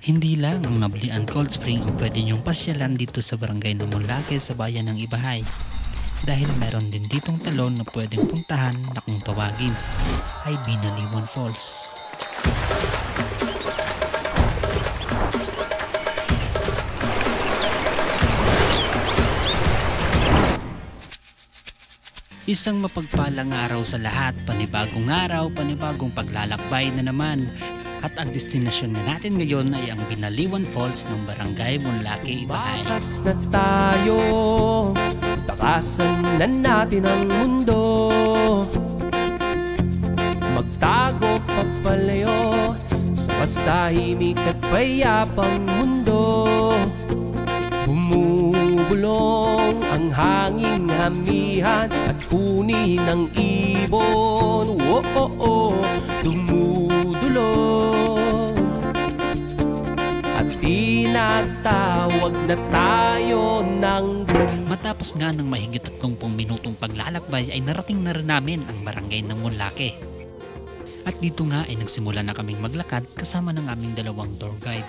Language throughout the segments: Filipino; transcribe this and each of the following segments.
Hindi lang ang Nablian Cold Spring ang pwede nyong pasyalan dito sa barangay ng Monlake sa bayan ng Ibahay. Dahil meron din ditong talon na pwedeng puntahan na kung tawagin ay Binaliwan Falls. Isang mapagpalang araw sa lahat, panibagong araw, panibagong paglalakbay na naman. At ang destinasyon na natin ngayon ay ang Binaliwan Falls ng Barangay Monlake, Ibahay. Bakas na tayo, takasan na natin ang mundo. Magtago papalayo sa mas tahimik at payapang mundo. Bumubulong ang hanging hamihan at huni ng ibon. Dumudulong at tinatawag na tayo ng Matapos nga ng mahigit 30 minutong paglalakbay ay narating na rin namin ang barangay ng Monlake. At dito nga ay nagsimula na kaming maglakad kasama ng aming dalawang tour guide.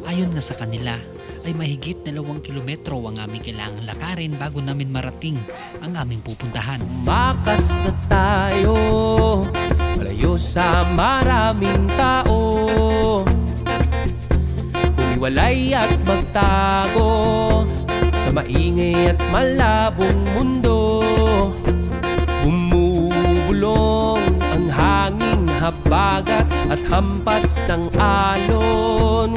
Ayon nga sa kanila ay mahigit 2 kilometro ang aming kailangang lakarin bago namin marating ang aming pupuntahan. Bakas na tayo, malayo sa maraming tao. Humiwalay at magtago sa maingay at malabong mundo. Bumubulong ang hanging habagat at hampas ng alon.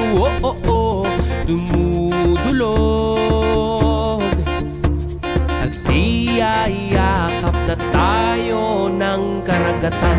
Dumudulog at iyayakap na tayo ng karagatan.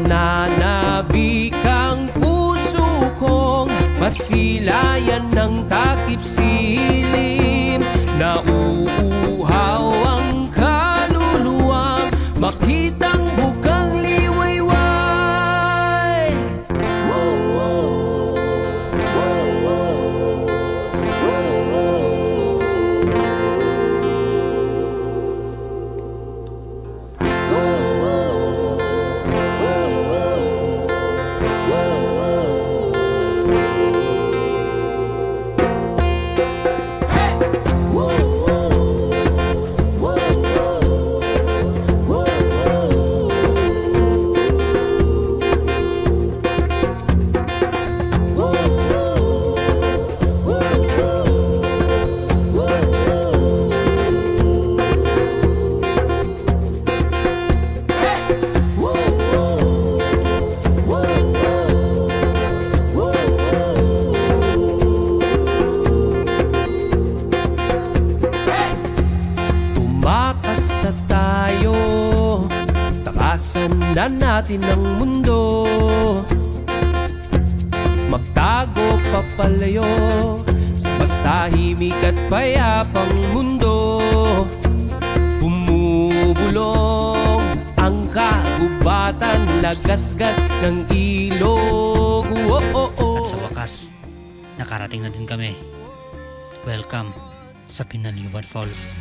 Nananabik ang puso kong masilayan ng takip silim. Nauuhaw ang kaluluwang makitang bukang liwayway. Takasan natin ang mundo. Magtago papalayo sa mas tahimik at payapang mundo. Bumubulong ang kagubatan, lagasgas ng ilog. At sa wakas, nakarating na din kami. Welcome sa Binaliwan Falls.